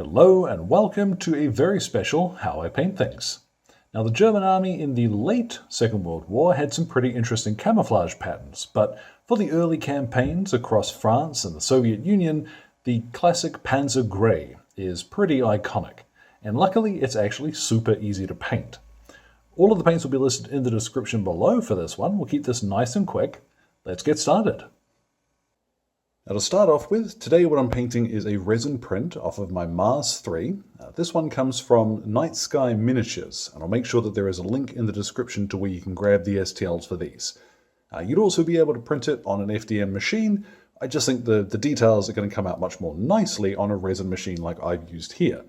Hello and welcome to a very special How I Paint Things. Now the German army in the late Second World War had some pretty interesting camouflage patterns, but for the early campaigns across France and the Soviet Union, the classic Panzer grey is pretty iconic, and luckily it's actually super easy to paint. All of the paints will be listed in the description below for this one. We'll keep this nice and quick. Let's get started. Now to start off with, today what I'm painting is a resin print off of my Mars 3. This one comes from Night Sky Miniatures, and I'll make sure that there is a link in the description to where you can grab the STLs for these. You'd also be able to print it on an FDM machine. I just think the details are going to come out much more nicely on a resin machine like I've used here.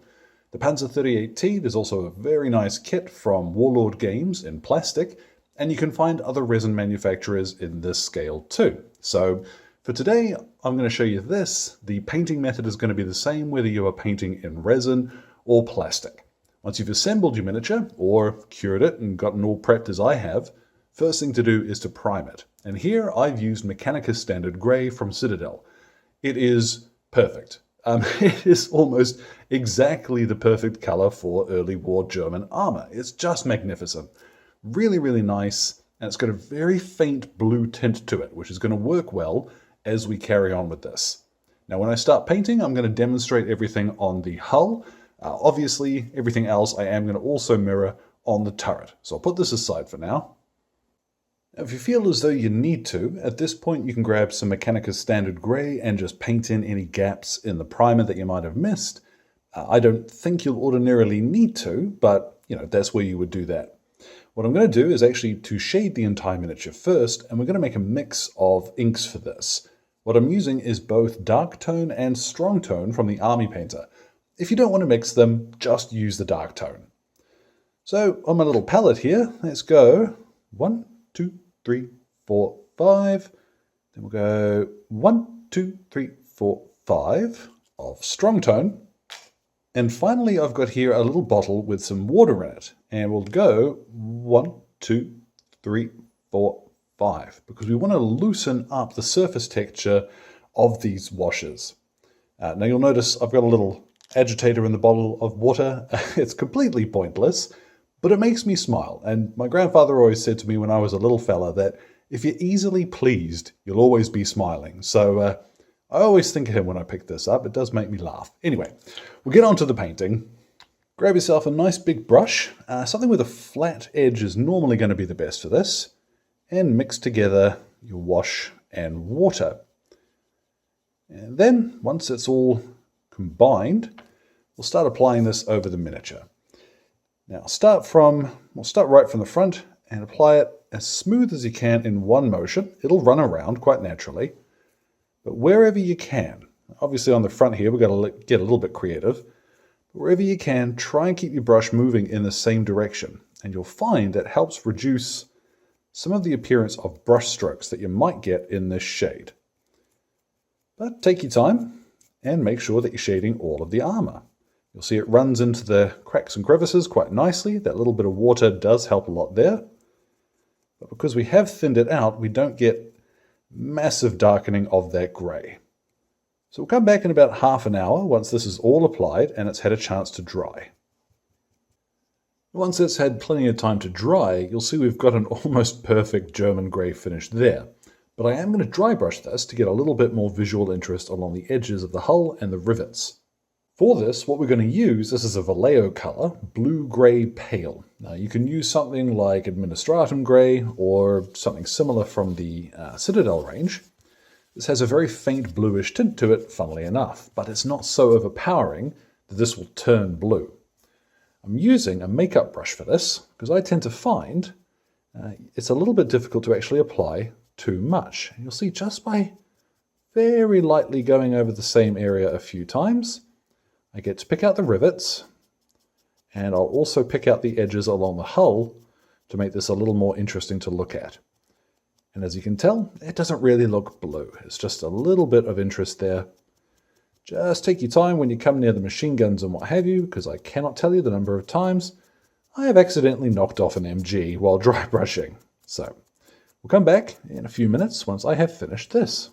The Panzer 38T, there's also a very nice kit from Warlord Games in plastic, and you can find other resin manufacturers in this scale too. So for today, I'm going to show you this. The painting method is going to be the same whether you are painting in resin or plastic. Once you've assembled your miniature or cured it and gotten all prepped as I have, first thing to do is to prime it. And here I've used Mechanicus Standard Grey from Citadel. It is perfect. It is almost exactly the perfect color for early war German armor. It's just magnificent. Really, really nice. And it's got a very faint blue tint to it, which is going to work well as we carry on with this. Now when I start painting, I'm going to demonstrate everything on the hull. Obviously, everything else I am going to also mirror on the turret. So I'll put this aside for now. Now, if you feel as though you need to, at this point you can grab some Mechanicus Standard Grey and just paint in any gaps in the primer that you might have missed. I don't think you'll ordinarily need to, but that's where you would do that. What I'm going to do is actually to shade the entire miniature first, and we're going to make a mix of inks for this. What I'm using is both dark tone and strong tone from the Army Painter. If you don't want to mix them, just use the dark tone. So on my little palette here, let's go 1, 2, 3, 4, 5. Then we'll go 1, 2, 3, 4, 5 of strong tone. And finally, I've got here a little bottle with some water in it. And we'll go 1, 2, 3, 4, 5, because we want to loosen up the surface texture of these washes. Now you'll notice I've got a little agitator in the bottle of water. It's completely pointless, but it makes me smile. And my grandfather always said to me when I was a little fella that if you're easily pleased, you'll always be smiling. So I always think of him when I pick this up. It does make me laugh. Anyway, we'll get on to the painting. Grab yourself a nice big brush. Something with a flat edge is normally going to be the best for this. And mix together your wash and water. And then, once it's all combined, we'll start applying this over the miniature. Now, we'll start right from the front and apply it as smooth as you can in one motion. It'll run around quite naturally, but wherever you can. Obviously on the front here, we've got to get a little bit creative. But wherever you can, try and keep your brush moving in the same direction. And you'll find that helps reduce some of the appearance of brush strokes that you might get in this shade. But take your time and make sure that you're shading all of the armor. You'll see it runs into the cracks and crevices quite nicely. That little bit of water does help a lot there. But because we have thinned it out, we don't get massive darkening of that grey. So we'll come back in about half an hour once this is all applied and it's had a chance to dry. Once it's had plenty of time to dry, you'll see we've got an almost perfect German grey finish there. But I am going to dry brush this to get a little bit more visual interest along the edges of the hull and the rivets. For this, what we're going to use, this is a VALLEJO color, blue-grey pale. Now you can use something like Administratum grey or something similar from the Citadel range. This has a very faint bluish tint to it, funnily enough, but it's not so overpowering that this will turn blue. I'm using a makeup brush for this because I tend to find it's a little bit difficult to actually apply too much. You'll see just by very lightly going over the same area a few times, I get to pick out the rivets, and I'll also pick out the edges along the hull to make this a little more interesting to look at. And as you can tell, it doesn't really look blue. It's just a little bit of interest there. Just take your time when you come near the machine guns and what have you, because I cannot tell you the number of times I have accidentally knocked off an MG while dry brushing. So we'll come back in a few minutes once I have finished this.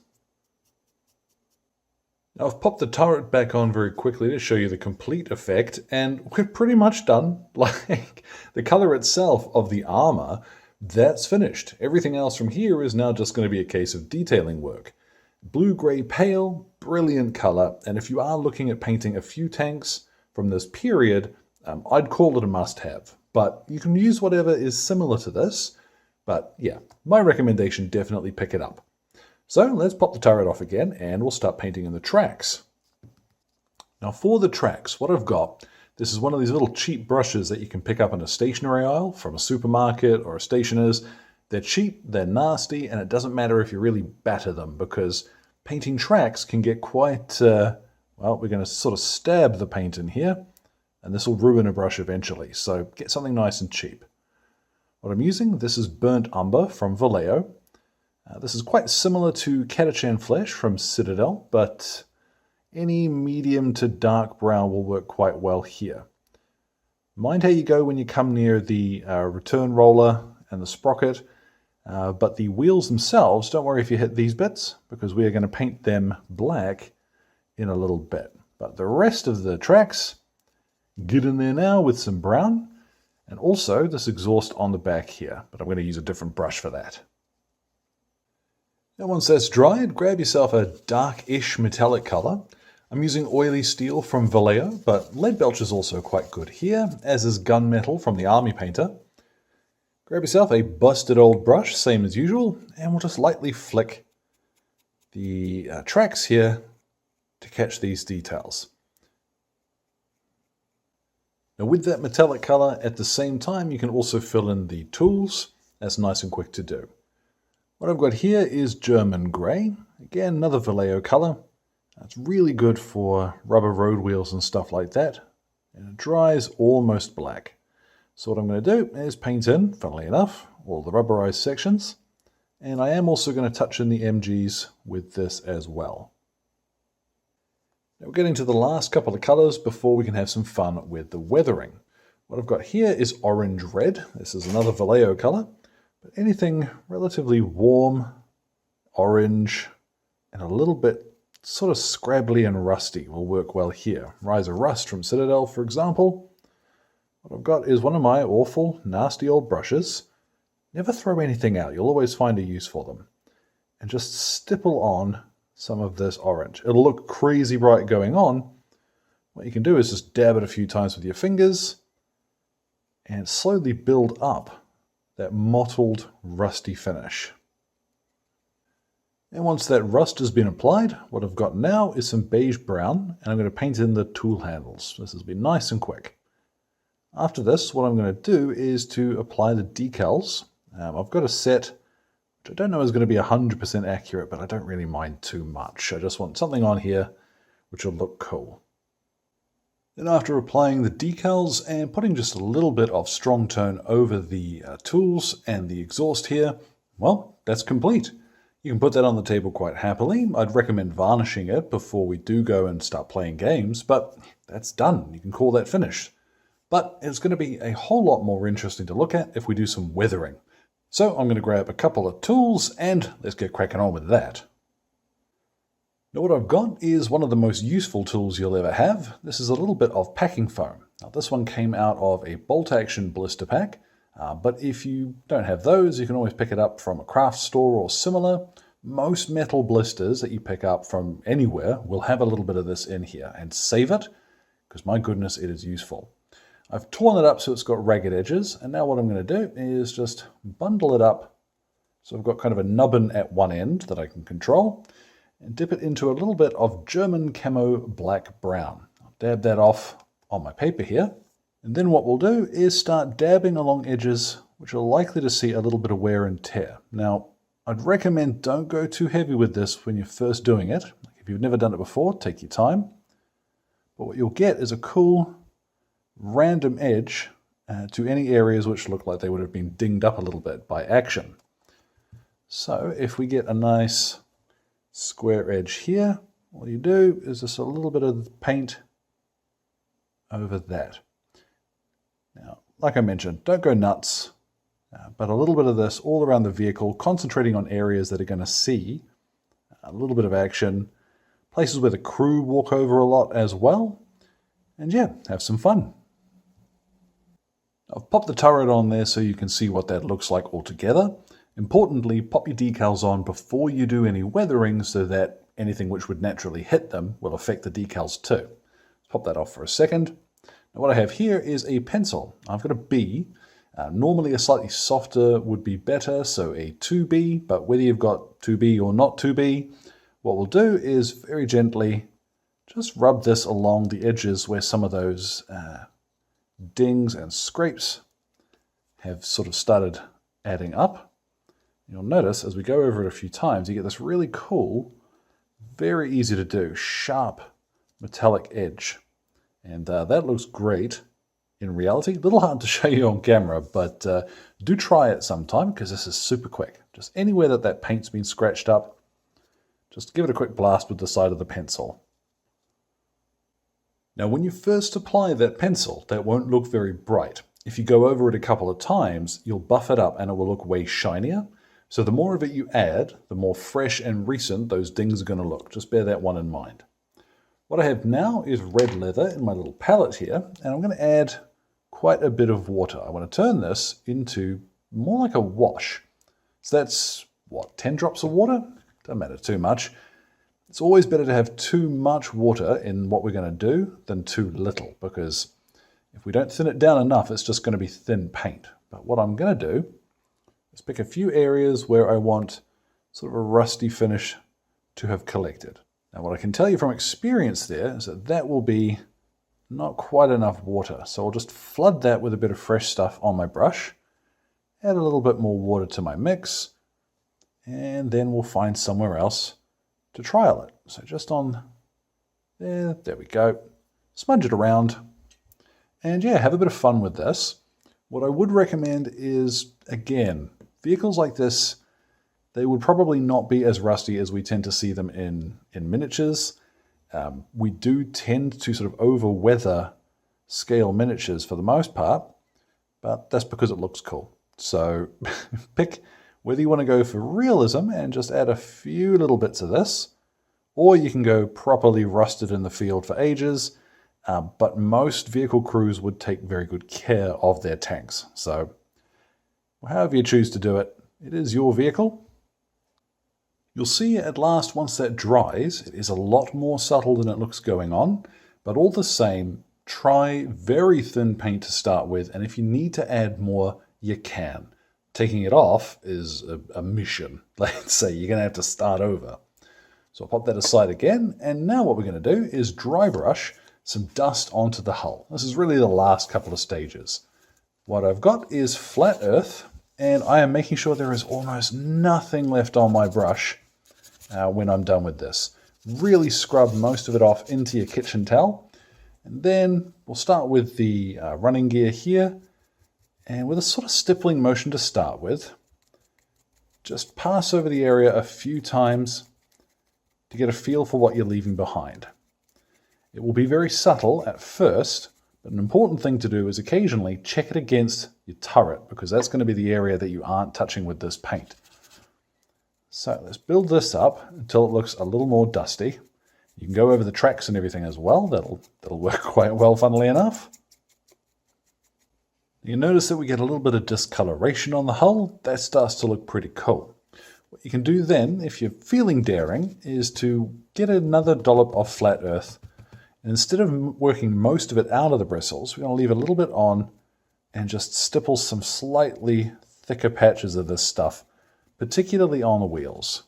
Now I've popped the turret back on very quickly to show you the complete effect, and we're pretty much done. Like, the color itself of the armor, that's finished. Everything else from here is now just going to be a case of detailing work. Blue-gray pale, brilliant color, and if you are looking at painting a few tanks from this period, I'd call it a must-have. But you can use whatever is similar to this, but yeah, my recommendation, definitely pick it up. So let's pop the turret off again and we'll start painting in the tracks. Now for the tracks, what I've got, this is one of these little cheap brushes that you can pick up in a stationery aisle from a supermarket or a stationer's. They're cheap, they're nasty, and it doesn't matter if you really batter them because painting tracks can get quite, well, we're going to sort of stab the paint in here and this will ruin a brush eventually. So get something nice and cheap. What I'm using, this is burnt umber from VALLEJO. This is quite similar to Catachan Flesh from Citadel, but any medium to dark brown will work quite well here. Mind how you go when you come near the return roller and the sprocket, but the wheels themselves, don't worry if you hit these bits, because we are going to paint them black in a little bit. But the rest of the tracks, get in there now with some brown, and also this exhaust on the back here, but I'm going to use a different brush for that. Now once that's dried, grab yourself a dark-ish metallic color. I'm using oily steel from VALLEJO, but lead belch is also quite good here, as is gunmetal from the Army Painter. Grab yourself a busted old brush, same as usual, and we'll just lightly flick the tracks here to catch these details. Now with that metallic color, at the same time, you can also fill in the tools. That's nice and quick to do. What I've got here is German grey. Again, another VALLEJO color. It's really good for rubber road wheels and stuff like that. And it dries almost black. So what I'm going to do is paint in, funnily enough, all the rubberized sections. And I am also going to touch in the MGs with this as well. Now we're getting to the last couple of colors before we can have some fun with the weathering. What I've got here is orange red. This is another VALLEJO color. But anything relatively warm, orange, and a little bit sort of scrabbly and rusty will work well here. Rise of Rust from Citadel, for example. What I've got is one of my awful, nasty old brushes. Never throw anything out. You'll always find a use for them. And just stipple on some of this orange. It'll look crazy bright going on. What you can do is just dab it a few times with your fingers and slowly build up that mottled, rusty finish. And once that rust has been applied, what I've got now is some beige brown, and I'm going to paint in the tool handles. This has been nice and quick. After this, what I'm going to do is to apply the decals. I've got a set, which I don't know is going to be 100% accurate, but I don't really mind too much. I just want something on here which will look cool. Then after applying the decals and putting just a little bit of strong tone over the tools and the exhaust here, well, that's complete. You can put that on the table quite happily. I'd recommend varnishing it before we do go and start playing games, but that's done. You can call that finished. But it's going to be a whole lot more interesting to look at if we do some weathering. So I'm going to grab a couple of tools and let's get cracking on with that. Now what I've got is one of the most useful tools you'll ever have. This is a little bit of packing foam. Now this one came out of a bolt action blister pack, but if you don't have those, you can always pick it up from a craft store or similar. Most metal blisters that you pick up from anywhere will have a little bit of this in here, and save it, because my goodness, it is useful. I've torn it up so it's got ragged edges, and now what I'm going to do is just bundle it up so I've got kind of a nubbin at one end that I can control, and dip it into a little bit of German Camo black brown. I'll dab that off on my paper here, and then what we'll do is start dabbing along edges which are likely to see a little bit of wear and tear. Now, I'd recommend don't go too heavy with this when you're first doing it. If you've never done it before, take your time. But what you'll get is a cool, random edge to any areas which look like they would have been dinged up a little bit by action. So if we get a nice square edge here, all you do is just a little bit of paint over that. Now, like I mentioned, don't go nuts, but a little bit of this all around the vehicle, concentrating on areas that are going to see a little bit of action, places where the crew walk over a lot as well. And yeah, have some fun. I've popped the turret on there so you can see what that looks like altogether. Importantly, pop your decals on before you do any weathering so that anything which would naturally hit them will affect the decals too. Let's pop that off for a second. Now what I have here is a pencil. I've got a B. Normally a slightly softer would be better, so a 2B, but whether you've got 2B or not 2B, what we'll do is very gently just rub this along the edges where some of those dings and scrapes have sort of started adding up. You'll notice as we go over it a few times, you get this really cool, very easy to do, sharp metallic edge. And that looks great in reality. A little hard to show you on camera, but do try it sometime because this is super quick. Just anywhere that paint's been scratched up, just give it a quick blast with the side of the pencil. Now when you first apply that pencil, that won't look very bright. If you go over it a couple of times, you'll buff it up and it will look way shinier. So the more of it you add, the more fresh and recent those dings are going to look. Just bear that one in mind. What I have now is red leather in my little palette here, and I'm going to add quite a bit of water. I want to turn this into more like a wash. So that's, what, 10 drops of water? Doesn't matter too much. It's always better to have too much water in what we're going to do than too little, because if we don't thin it down enough, it's just going to be thin paint. But what I'm going to do is pick a few areas where I want sort of a rusty finish to have collected. Now what I can tell you from experience there is that will be not quite enough water. So I'll just flood that with a bit of fresh stuff on my brush, add a little bit more water to my mix, and then we'll find somewhere else to trial it. So just on there we go. Smudge it around, and yeah, have a bit of fun with this. What I would recommend is, again, vehicles like this, they would probably not be as rusty as we tend to see them in miniatures. We do tend to sort of over-weather scale miniatures for the most part, but that's because it looks cool. So pick whether you want to go for realism and just add a few little bits of this, or you can go properly rusted in the field for ages, but most vehicle crews would take very good care of their tanks. So however you choose to do it, it is your vehicle. You'll see at last once that dries, it is a lot more subtle than it looks going on, but all the same, try very thin paint to start with, and if you need to add more, you can. Taking it off is a mission. Let's say you're going to have to start over. So I'll pop that aside again, and now what we're going to do is dry brush some dust onto the hull. This is really the last couple of stages. What I've got is flat earth, and I am making sure there is almost nothing left on my brush when I'm done with this. Really scrub most of it off into your kitchen towel, and then we'll start with the running gear here, and with a sort of stippling motion to start with, just pass over the area a few times to get a feel for what you're leaving behind. It will be very subtle at first, but an important thing to do is occasionally check it against your turret, because that's going to be the area that you aren't touching with this paint. So let's build this up until it looks a little more dusty. You can go over the tracks and everything as well. That'll work quite well, funnily enough. You notice that we get a little bit of discoloration on the hull. That starts to look pretty cool. What you can do then, if you're feeling daring, is to get another dollop of flat earth. And instead of working most of it out of the bristles, we're going to leave a little bit on and just stipple some slightly thicker patches of this stuff, particularly on the wheels.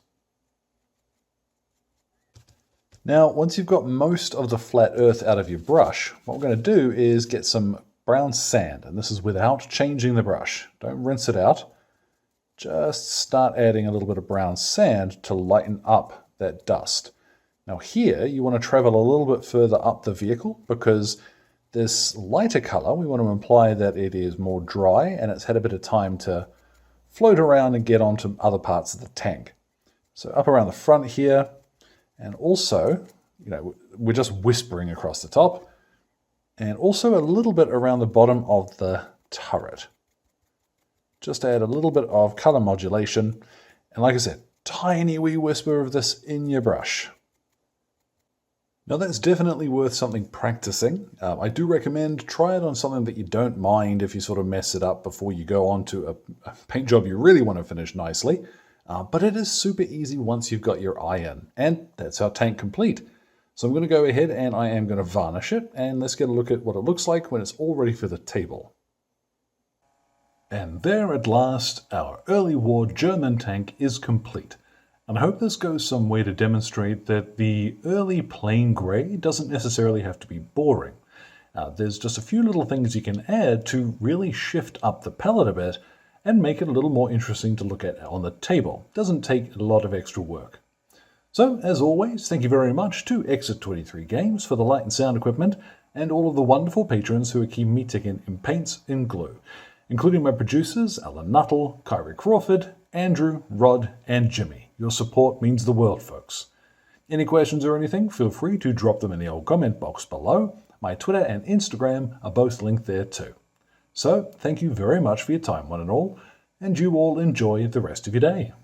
Now, once you've got most of the flat earth out of your brush, what we're going to do is get some brown sand, and this is without changing the brush. Don't rinse it out. Just start adding a little bit of brown sand to lighten up that dust. Now here, you want to travel a little bit further up the vehicle, because this lighter color, we want to imply that it is more dry and it's had a bit of time to float around and get onto other parts of the tank. So up around the front here, and also, we're just whispering across the top, and also a little bit around the bottom of the turret. Just add a little bit of color modulation, and like I said, tiny wee whisper of this in your brush. Now that's definitely worth something practicing. I do recommend try it on something that you don't mind if you sort of mess it up before you go on to a paint job you really want to finish nicely. But it is super easy once you've got your eye in, and that's our tank complete. So I'm going to go ahead and I am going to varnish it, and let's get a look at what it looks like when it's all ready for the table. And there at last, our early war German tank is complete. And I hope this goes some way to demonstrate that the early plain grey doesn't necessarily have to be boring. There's just a few little things you can add to really shift up the palette a bit and make it a little more interesting to look at on the table. It doesn't take a lot of extra work. So, as always, thank you very much to Exit 23 Games for the light and sound equipment, and all of the wonderful patrons who are keeping me ticking in paints and glue, including my producers Alan Nuttall, Kyrie Crawford, Andrew, Rod, and Jimmy. Your support means the world, folks. Any questions or anything, feel free to drop them in the old comment box below. My Twitter and Instagram are both linked there too. So, thank you very much for your time, one and all, and you all enjoy the rest of your day.